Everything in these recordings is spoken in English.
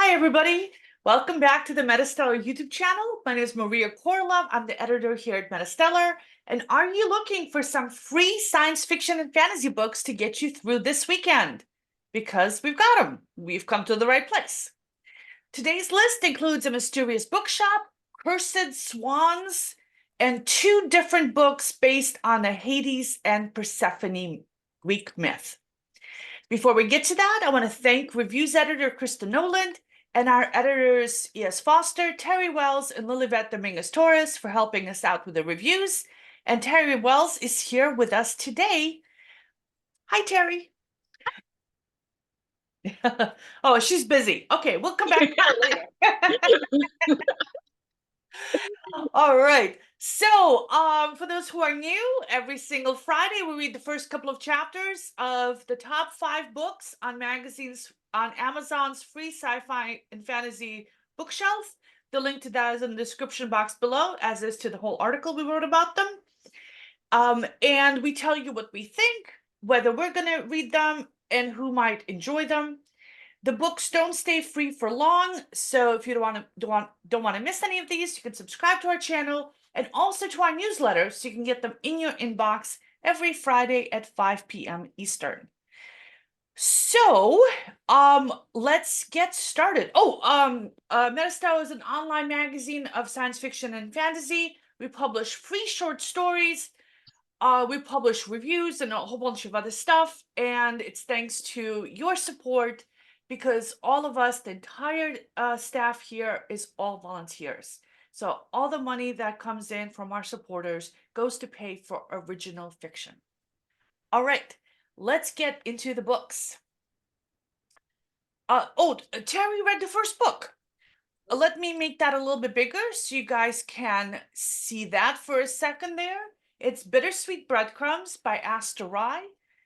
Hi, everybody. Welcome back to the MetaStellar YouTube channel. My name is Maria KOROLOV. I'm the editor here at MetaStellar. And are you looking for some free science fiction and fantasy books to get you through this weekend? Because we've got them. We've come to the right place. Today's list includes a mysterious bookshop, cursed swans, and two different books based on the Hades and Persephone Greek myth. Before we get to that, I want to thank reviews editor Krista Noland and our editors E.S. Foster, TERRI Wells, and Lilibet Dominguez-Torres for helping us out with the reviews. And TERRI Wells is here with us today. Hi, TERRI. Oh, she's busy. Okay, we'll come back to her later. All right. So, for those who are new, every single Friday we read the first couple of chapters of the top 5 books on Amazon's free sci-fi and fantasy bookshelf. The link to that is in the description box below, as is to the whole article we wrote about them. And we tell you what we think, whether we're going to read them, and who might enjoy them. The books don't stay free for long, so if you don't want to miss any of these, you can subscribe to our channel and also to our newsletter, so you can get them in your inbox every Friday at 5 p.m. Eastern. So, let's get started. MetaStellar is an online magazine of science fiction and fantasy. We publish free short stories. We publish reviews and a whole bunch of other stuff, and it's thanks to your support, because all of us, the entire staff here, is all volunteers. So all the money that comes in from our supporters goes to pay for original fiction. All right, let's get into the books. TERRI read the first book. Let me make that a little bit bigger so you guys can see that for a second there. It's Bittersweet Breadcrumbs by Aster.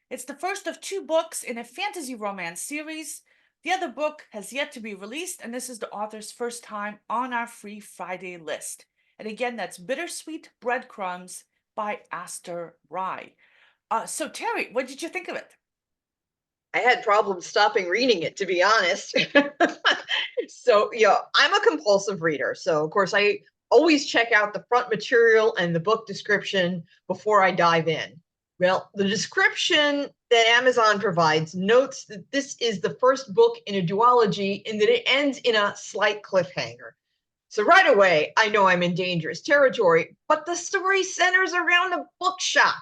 It's the first of 2 books in a fantasy romance series. The other book has yet to be released, and this is the author's first time on our free Friday list. And again, that's Bittersweet Breadcrumbs by Aster. So TERRI, what did you think of it? I had problems stopping reading it, to be honest. So, I'm a compulsive reader. So, of course, I always check out the front material and the book description before I dive in. Well, the description that Amazon provides notes that this is the first book in a duology and that it ends in a slight cliffhanger. So right away, I know I'm in dangerous territory, but the story centers around a bookshop.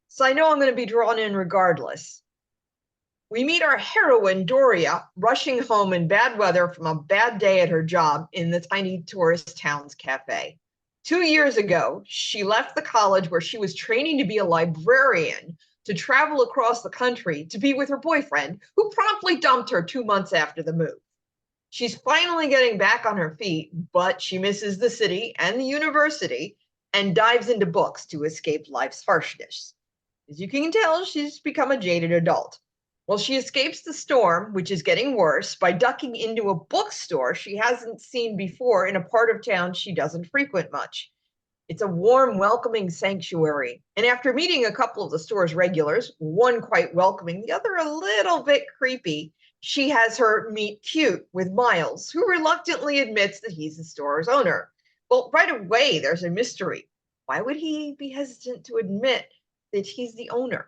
So I know I'm going to be drawn in regardless. We meet our heroine, Doria, rushing home in bad weather from a bad day at her job in the tiny tourist town's cafe. 2 years ago, she left the college where she was training to be a librarian to travel across the country to be with her boyfriend, who promptly dumped her 2 months after the move. She's finally getting back on her feet, but she misses the city and the university and dives into books to escape life's harshness. As you can tell, she's become a jaded adult. Well, she escapes the storm, which is getting worse, by ducking into a bookstore she hasn't seen before in a part of town she doesn't frequent much. It's a warm, welcoming sanctuary. And after meeting a couple of the store's regulars, one quite welcoming, the other a little bit creepy, she has her meet cute with Miles, who reluctantly admits that he's the store's owner. Well, right away, there's a mystery. Why would he be hesitant to admit that he's the owner?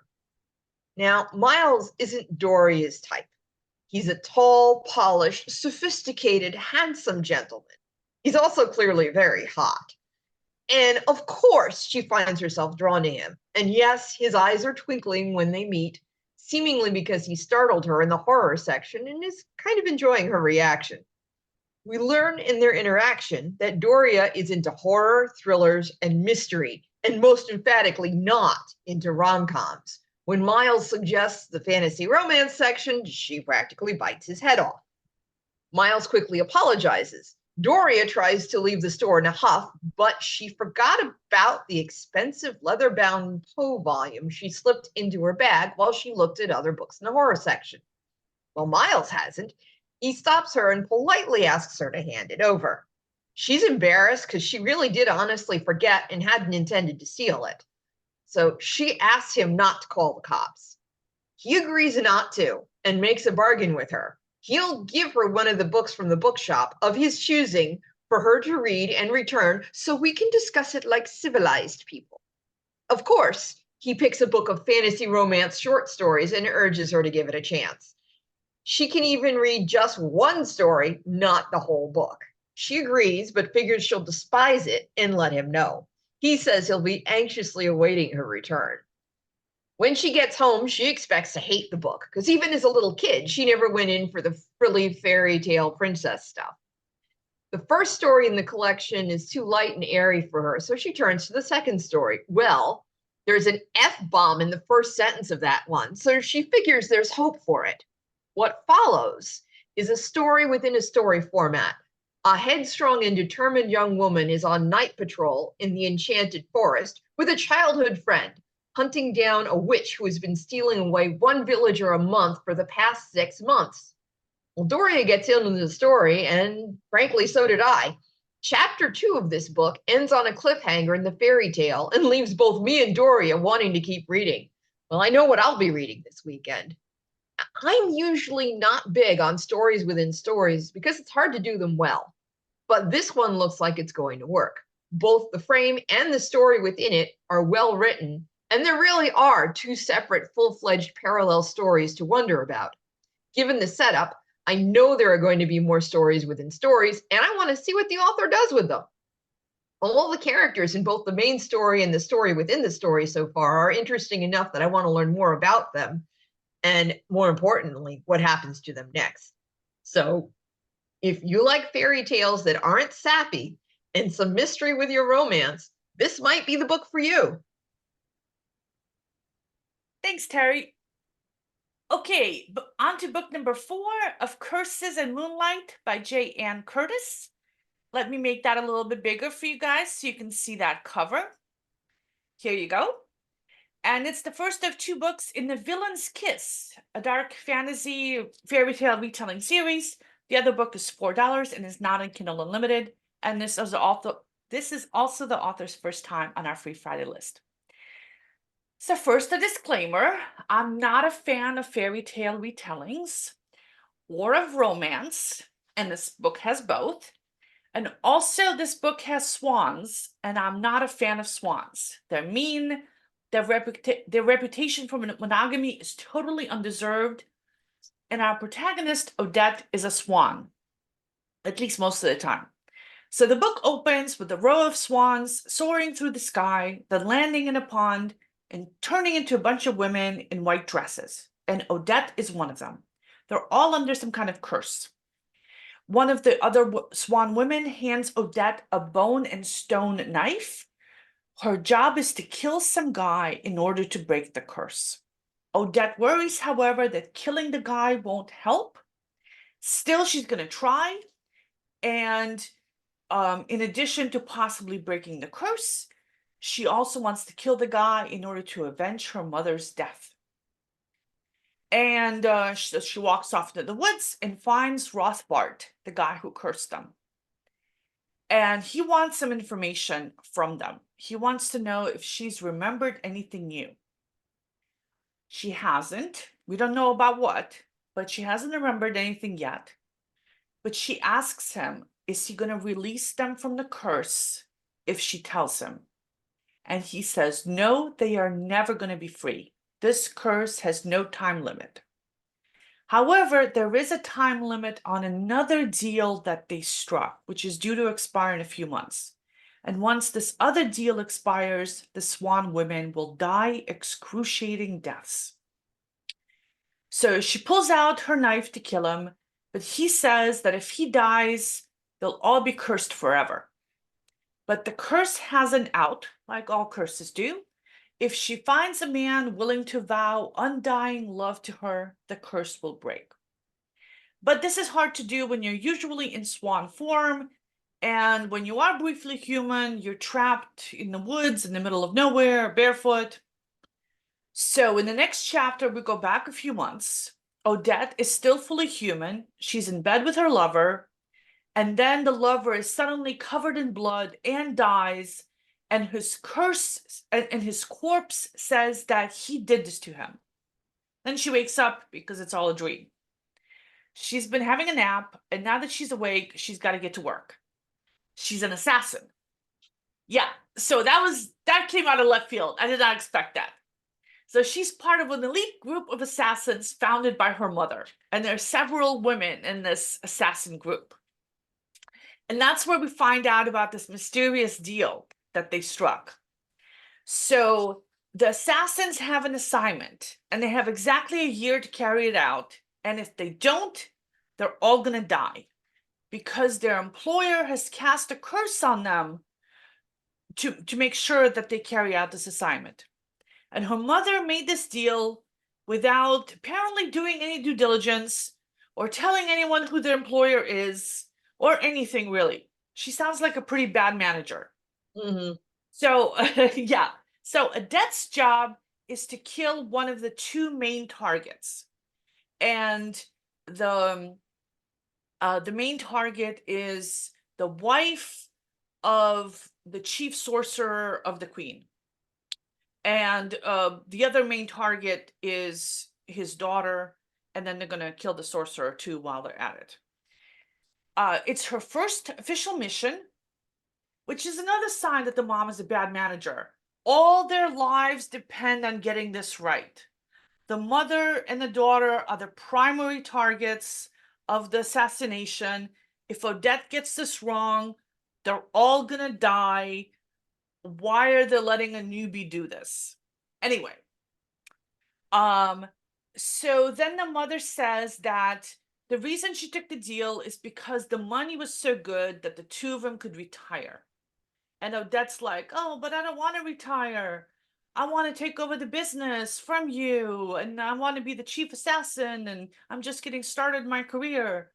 Now, Miles isn't Doria's type. He's a tall, polished, sophisticated, handsome gentleman. He's also clearly very hot. And of course, she finds herself drawn to him. And yes, his eyes are twinkling when they meet, seemingly because he startled her in the horror section and is kind of enjoying her reaction. We learn in their interaction that Doria is into horror, thrillers, and mystery, and most emphatically not into rom-coms. When Miles suggests the fantasy romance section, she practically bites his head off. Miles quickly apologizes. Doria tries to leave the store in a huff, but she forgot about the expensive leather-bound Poe volume she slipped into her bag while she looked at other books in the horror section. Well, Miles hasn't. He stops her and politely asks her to hand it over. She's embarrassed because she really did honestly forget and hadn't intended to steal it. So she asks him not to call the cops. He agrees not to and makes a bargain with her. He'll give her one of the books from the bookshop of his choosing for her to read and return so we can discuss it like civilized people. Of course, he picks a book of fantasy romance short stories and urges her to give it a chance. She can even read just one story, not the whole book. She agrees, but figures she'll despise it and let him know. He says he'll be anxiously awaiting her return. When she gets home, she expects to hate the book, because even as a little kid, she never went in for the frilly fairy tale princess stuff. The first story in the collection is too light and airy for her, so she turns to the second story. Well, there's an F-bomb in the first sentence of that one, so she figures there's hope for it. What follows is a story within a story format. A headstrong and determined young woman is on night patrol in the enchanted forest with a childhood friend, hunting down a witch who has been stealing away one villager a month for the past 6 months. Well, Doria gets into the story, and frankly, so did I. Chapter 2 of this book ends on a cliffhanger in the fairy tale and leaves both me and Doria wanting to keep reading. Well, I know what I'll be reading this weekend. I'm usually not big on stories within stories because it's hard to do them well, but this one looks like it's going to work. Both the frame and the story within it are well written, and there really are 2 separate full-fledged parallel stories to wonder about. Given the setup, I know there are going to be more stories within stories, and I want to see what the author does with them. All the characters in both the main story and the story within the story so far are interesting enough that I want to learn more about them, and more importantly, what happens to them next. So if you like fairy tales that aren't sappy and some mystery with your romance, this might be the book for you. Thanks, Terry. Okay, on to book number 4 of Curses and Moonlight by J. Ann Curtis. Let me make that a little bit bigger for you guys so you can see that cover. Here you go. And it's the first of 2 books in the Villain's Kiss, a dark fantasy fairy tale retelling series. The other book is $4 and is not in Kindle Unlimited. And this is also the author's first time on our Free Friday list. So first, a disclaimer. I'm not a fan of fairy tale retellings or of romance, and this book has both. And also, this book has swans, and I'm not a fan of swans. They're mean. Their reputation for monogamy is totally undeserved. And our protagonist, Odette, is a swan, at least most of the time. So the book opens with a row of swans soaring through the sky, then landing in a pond and turning into a bunch of women in white dresses. And Odette is one of them. They're all under some kind of curse. One of the other swan women hands Odette a bone and stone knife. Her job is to kill some guy in order to break the curse. Odette worries, however, that killing the guy won't help. Still, she's going to try. And in addition to possibly breaking the curse, she also wants to kill the guy in order to avenge her mother's death. And she walks off into the woods and finds Rothbart, the guy who cursed them. And he wants some information from them. He wants to know if she's remembered anything new. She hasn't. We don't know about what, but she hasn't remembered anything yet. But she asks him, is he going to release them from the curse if she tells him? And he says, no, they are never going to be free. This curse has no time limit. However, there is a time limit on another deal that they struck, which is due to expire in a few months. And once this other deal expires, the swan women will die excruciating deaths. So she pulls out her knife to kill him, but he says that if he dies, they'll all be cursed forever. But the curse has an out, like all curses do. If she finds a man willing to vow undying love to her, the curse will break. But this is hard to do when you're usually in swan form, and when you are briefly human, you're trapped in the woods in the middle of nowhere, barefoot. So in the next chapter, we go back a few months. Odette is still fully human. She's in bed with her lover. And then the lover is suddenly covered in blood and dies. And his corpse says that he did this to him. Then she wakes up because it's all a dream. She's been having a nap, and now that she's awake, she's got to get to work. She's an assassin. Yeah, so that came out of left field. I did not expect that. So she's part of an elite group of assassins founded by her mother, and there are several women in this assassin group. And that's where we find out about this mysterious deal that they struck. So the assassins have an assignment, and they have exactly a year to carry it out. And if they don't, they're all going to die because their employer has cast a curse on them to make sure that they carry out this assignment. And her mother made this deal without apparently doing any due diligence or telling anyone who their employer is or anything really. She sounds like a pretty bad manager. Mm-hmm. So, yeah. So Odette's job is to kill one of the two main targets. And the main target is the wife of the chief sorcerer of the queen. And the other main target is his daughter, and then they're going to kill the sorcerer too while they're at it. It's her first official mission, which is another sign that the mom is a bad manager. All their lives depend on getting this right. The mother and the daughter are the primary targets of the assassination. If Odette gets this wrong, they're all going to die. Why are they letting a newbie do this? Anyway, so then the mother says that the reason she took the deal is because the money was so good that the two of them could retire. And Odette's like, oh, but I don't want to retire. I want to take over the business from you, and I want to be the chief assassin, and I'm just getting started my career.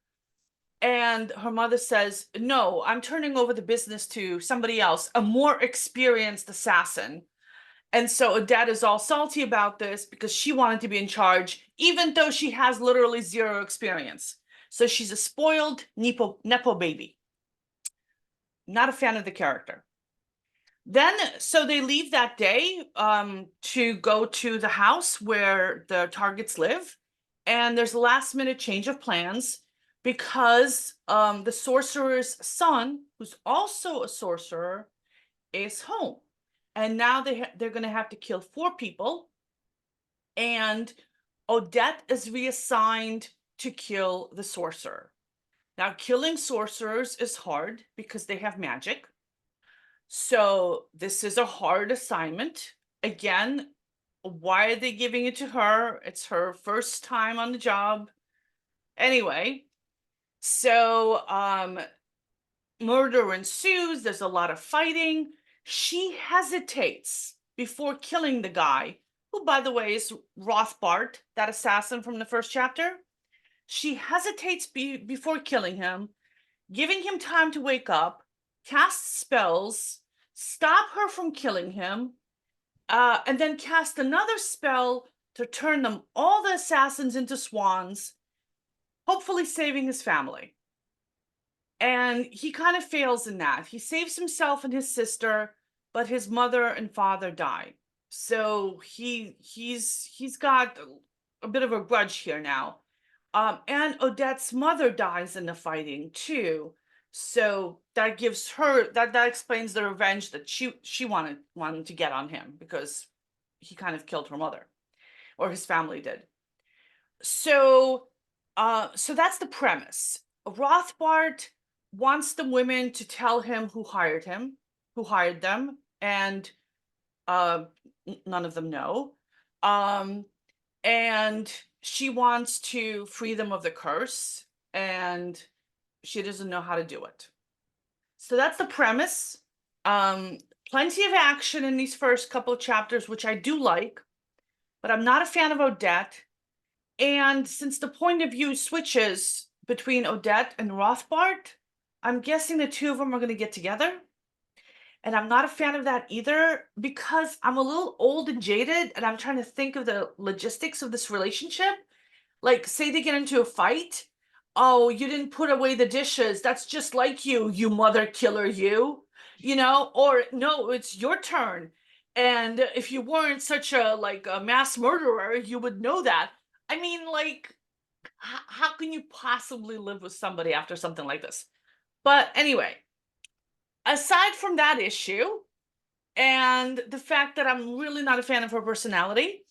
And her mother says, no, I'm turning over the business to somebody else, a more experienced assassin. And so Odette is all salty about this because she wanted to be in charge, even though she has literally zero experience. So she's a spoiled Nepo baby. Not a fan of the character. Then, so they leave that day to go to the house where the targets live. And there's a last minute change of plans because the sorcerer's son, who's also a sorcerer, is home. And now they're going to have to kill 4 people. And Odette is reassigned to kill the sorcerer. Now, killing sorcerers is hard because they have magic. So this is a hard assignment. Again, why are they giving it to her? It's her first time on the job. Anyway, so murder ensues. There's a lot of fighting. She hesitates before killing the guy, who, by the way, is Rothbart, that assassin from the first chapter. She hesitates before killing him, giving him time to wake up, cast spells, stop her from killing him, and then cast another spell to turn them, all the assassins, into swans, hopefully saving his family. And he kind of fails in that. He saves himself and his sister, but his mother and father die. So he's got a bit of a grudge here now. And Odette's mother dies in the fighting too. So that gives her that explains the revenge that she wanted to get on him, because he kind of killed her mother, or his family did. So so that's the premise. Rothbart wants the women to tell him who hired them, and none of them know. And she wants to free them of the curse, and she doesn't know how to do it. So that's the premise. Plenty of action in these first couple of chapters, which I do like, but I'm not a fan of Odette. And since the point of view switches between Odette and Rothbart, I'm guessing the two of them are going to get together. And I'm not a fan of that either, because I'm a little old and jaded, and I'm trying to think of the logistics of this relationship. Like, say they get into a fight. Oh, you didn't put away the dishes. That's just like you mother killer, you. Or no, it's your turn. And if you weren't such a mass murderer, you would know that. I mean, like, how can you possibly live with somebody after something like this? But anyway, aside from that issue and the fact that I'm really not a fan of her personality,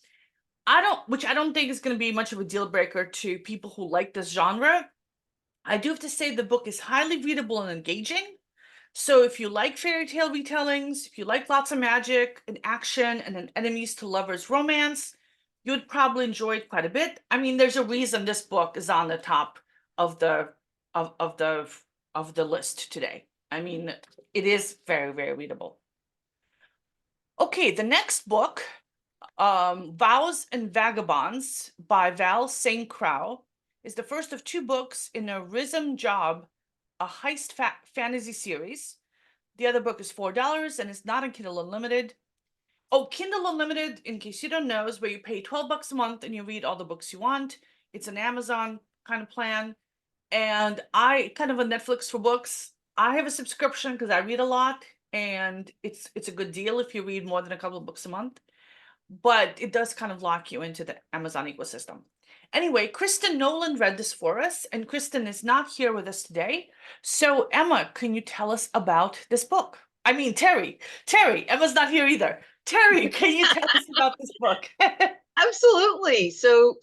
which I don't think is going to be much of a deal breaker to people who like this genre. I do have to say the book is highly readable and engaging. So if you like fairy tale retellings, if you like lots of magic and action and an enemies to lovers romance, you would probably enjoy it quite a bit. I mean, there's a reason this book is on the top of the of the list today. I mean, it is very, very readable. Okay, the next book, Vows and Vagabonds by Val Saintcrowe, is the first of two books in a Rhythm Job, a heist fantasy series. The other book is $4 and it's not on Kindle Unlimited. Oh, Kindle Unlimited, in case you don't know, is where you pay $12 a month and you read all the books you want. It's an Amazon kind of plan. And I kind of a Netflix for books. I have a subscription because I read a lot, and it's a good deal if you read more than a couple of books a month. But it does kind of lock you into the Amazon ecosystem. Anyway, Kristen Nolan read this for us, and Kristen is not here with us today. So Emma, can you tell us about this book? I mean, Terry, Emma's not here either. Terry, can you tell us about this book? Absolutely. So,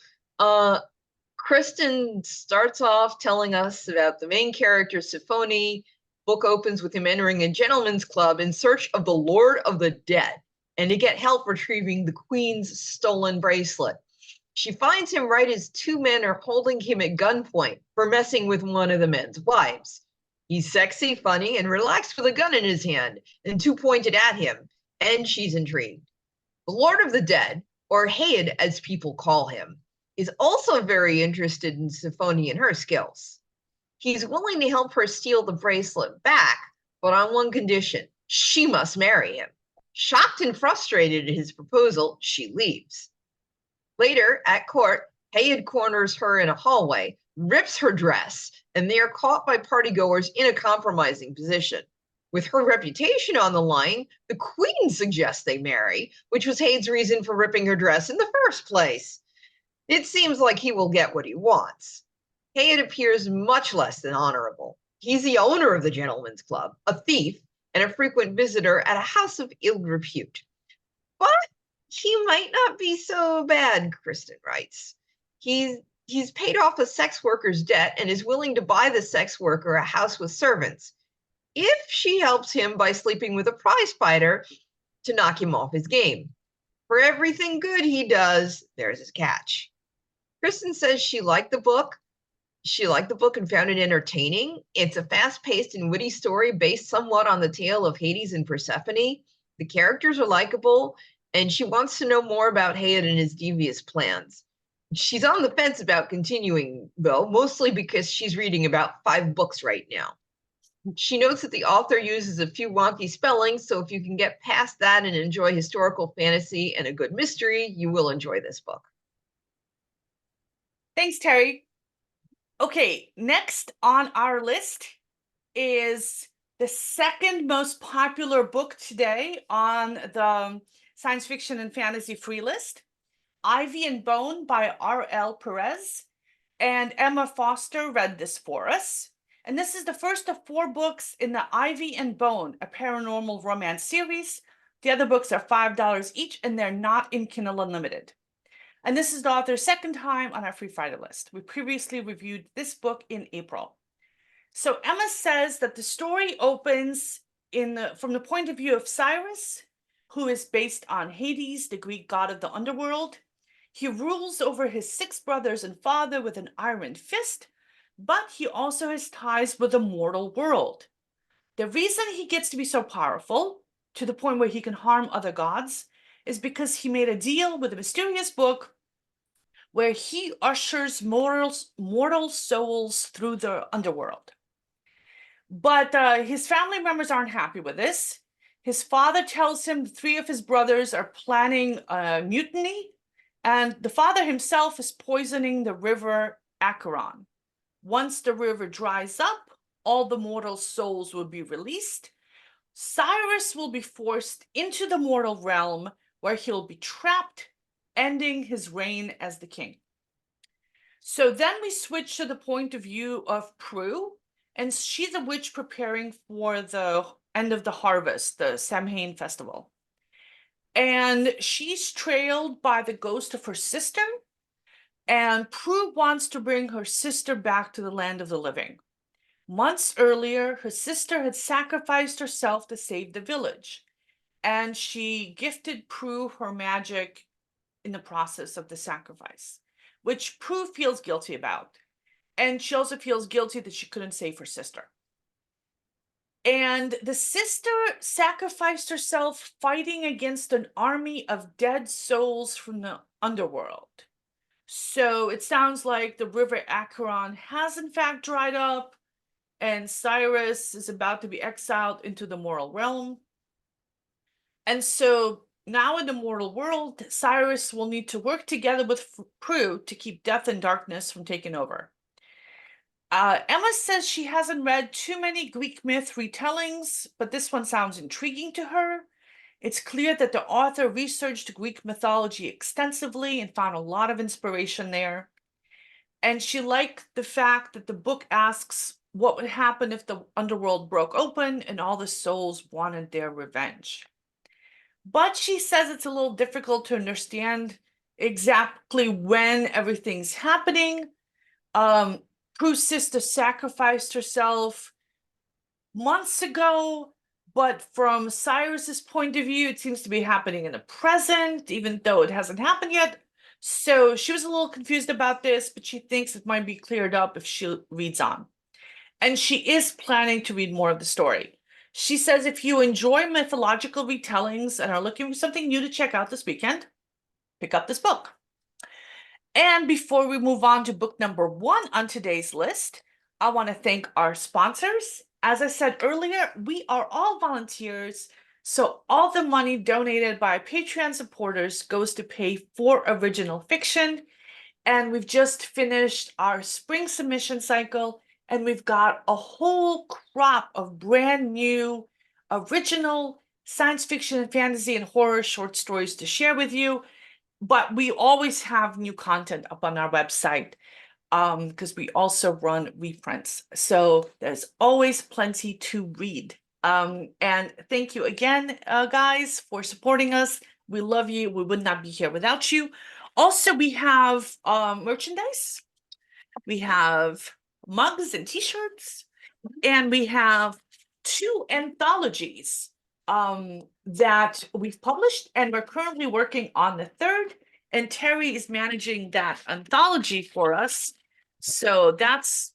Kristen starts off telling us about the main character, Syphon. Book opens with him entering a gentleman's club in search of the Lord of the Dead and to get help retrieving the Queen's stolen bracelet. She finds him right as two men are holding him at gunpoint for messing with one of the men's wives. He's sexy, funny, and relaxed with a gun in his hand and two pointed at him, and she's intrigued. The Lord of the Dead, or Hayed as people call him, is also very interested in Syphon and her skills. He's willing to help her steal the bracelet back, but on one condition: she must marry him. Shocked and frustrated at his proposal, she leaves. Later, at court, Hayed corners her in a hallway, rips her dress, and they are caught by partygoers in a compromising position. With her reputation on the line, the Queen suggests they marry, which was Hayed's reason for ripping her dress in the first place. It seems like he will get what he wants. Hayed appears much less than honorable. He's the owner of the Gentleman's Club, a thief, and a frequent visitor at a house of ill repute. But he might not be so bad, Kristen writes. He's paid off a sex worker's debt and is willing to buy the sex worker a house with servants if she helps him by sleeping with a prize fighter to knock him off his game. For everything good he does, there's his catch. Kristen says she liked the book. She liked the book and found it entertaining. It's a fast-paced and witty story based somewhat on the tale of Hades and Persephone. The characters are likable, and she wants to know more about Hayed and his devious plans. She's on the fence about continuing, though, mostly because she's reading about 5 books right now. She notes that the author uses a few wonky spellings, so if you can get past that and enjoy historical fantasy and a good mystery, you will enjoy this book. Thanks, Terry. Okay, next on our list is the second most popular book today on the science fiction and fantasy free list, Ivy and Bone by R.L. Perez. And Emma Foster read this for us. And this is the first of 4 books in the Ivy and Bone, a paranormal romance series. The other books are $5 each, and they're not in Kindle Unlimited. And this is the author's second time on our Free Friday list. We previously reviewed this book in April. So Emma says that the story opens from the point of view of Cyrus, who is based on Hades, the Greek god of the underworld. He rules over his 6 brothers and father with an iron fist, but he also has ties with the mortal world. The reason he gets to be so powerful, to the point where he can harm other gods, is because he made a deal with a mysterious book where he ushers mortal souls through the underworld. But his family members aren't happy with this. His father tells him 3 of his brothers are planning a mutiny, and the father himself is poisoning the river Acheron. Once the river dries up, all the mortal souls will be released. Cyrus will be forced into the mortal realm where he'll be trapped, ending his reign as the king. So then we switch to the point of view of Prue, and she's a witch preparing for the end of the harvest, the Samhain festival. And she's trailed by the ghost of her sister, and Prue wants to bring her sister back to the land of the living. Months earlier, her sister had sacrificed herself to save the village, and she gifted Prue her magic in the process of the sacrifice, which Prue feels guilty about. And she also feels guilty that she couldn't save her sister. And the sister sacrificed herself fighting against an army of dead souls from the underworld. So it sounds like the river Acheron has in fact dried up, and Cyrus is about to be exiled into the mortal realm. And so now in the mortal world, Cyrus will need to work together with Prue to keep death and darkness from taking over. Emma says she hasn't read too many Greek myth retellings, but this one sounds intriguing to her. It's clear that the author researched Greek mythology extensively and found a lot of inspiration there. And she liked the fact that the book asks what would happen if the underworld broke open and all the souls wanted their revenge. But she says it's a little difficult to understand exactly when everything's happening. Prue's sister sacrificed herself months ago, but from Cyrus's point of view, it seems to be happening in the present, even though it hasn't happened yet. So she was a little confused about this, but she thinks it might be cleared up if she reads on. And she is planning to read more of the story. She says if you enjoy mythological retellings and are looking for something new to check out this weekend, pick up this book. And before we move on to book number 1 on today's list, I want to thank our sponsors. As I said earlier, we are all volunteers, so all the money donated by Patreon supporters goes to pay for original fiction. And we've just finished our spring submission cycle, and we've got a whole crop of brand new, original science fiction and fantasy and horror short stories to share with you. But we always have new content up on our website because we also run reprints. So there's always plenty to read. And thank you again, guys, for supporting us. We love you. We would not be here without you. Also, we have merchandise. We have mugs and t-shirts, and we have 2 anthologies that we've published, and we're currently working on the 3rd, and TERRI is managing that anthology for us. So that's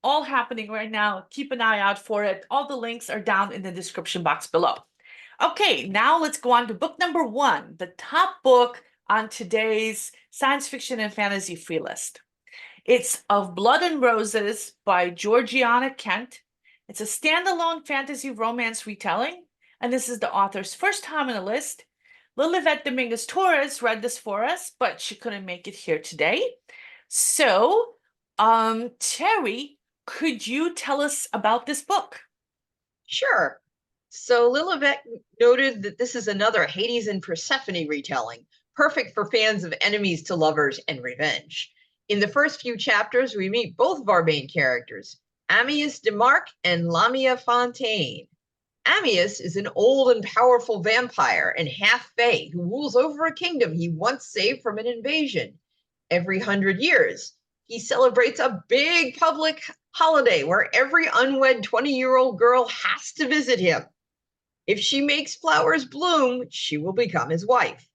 all happening right now. Keep an eye out for it. All the links are down in the description box below. Okay, now let's go on to book number 1, the top book on today's science fiction and fantasy free list. It's Of Blood and Roses by Georgiana Kent. It's a standalone fantasy romance retelling, and this is the author's first time on the list. Lilibet Dominguez Torres read this for us, but she couldn't make it here today. So, TERRI, could you tell us about this book? Sure. So Lilibet noted that this is another Hades and Persephone retelling, perfect for fans of enemies to lovers and revenge. In the first few chapters, we meet both of our main characters, Amias Demarque and Lamia Fontaine. Amias is an old and powerful vampire and half-fae who rules over a kingdom he once saved from an invasion. Every 100 years, he celebrates a big public holiday where every unwed 20-year-old girl has to visit him. If she makes flowers bloom, she will become his wife.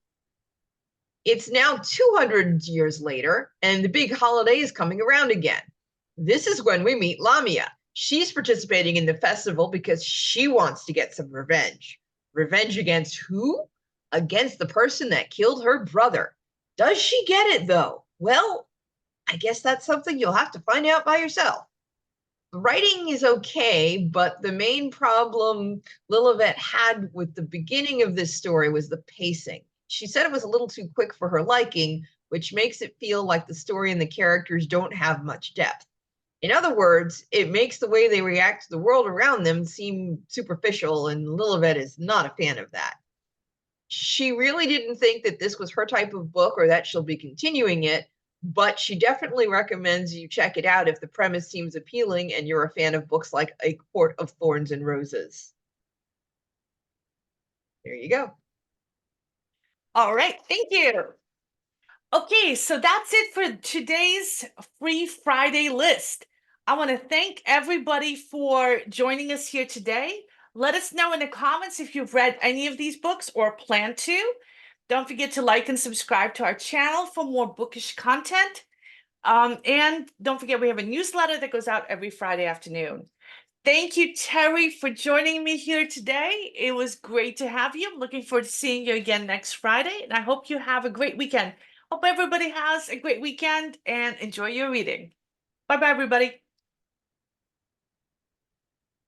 It's now 200 years later, and the big holiday is coming around again. This is when we meet Lamia. She's participating in the festival because she wants to get some revenge. Revenge against who? Against the person that killed her brother. Does she get it, though? Well, I guess that's something you'll have to find out by yourself. The writing is okay, but the main problem Lilibet had with the beginning of this story was the pacing. She said it was a little too quick for her liking, which makes it feel like the story and the characters don't have much depth. In other words, it makes the way they react to the world around them seem superficial, and Lilibet is not a fan of that. She really didn't think that this was her type of book or that she'll be continuing it, but she definitely recommends you check it out if the premise seems appealing and you're a fan of books like A Court of Thorns and Roses. There you go. All right, thank you. Okay, so that's it for today's Free Friday list. I want to thank everybody for joining us here today. Let us know in the comments if you've read any of these books or plan to. Don't forget to like and subscribe to our channel for more bookish content. And don't forget, we have a newsletter that goes out every Friday afternoon. Thank you, TERRI, for joining me here today. It was great to have you. I'm looking forward to seeing you again next Friday, and I hope you have a great weekend. Hope everybody has a great weekend and enjoy your reading. Bye-bye, everybody.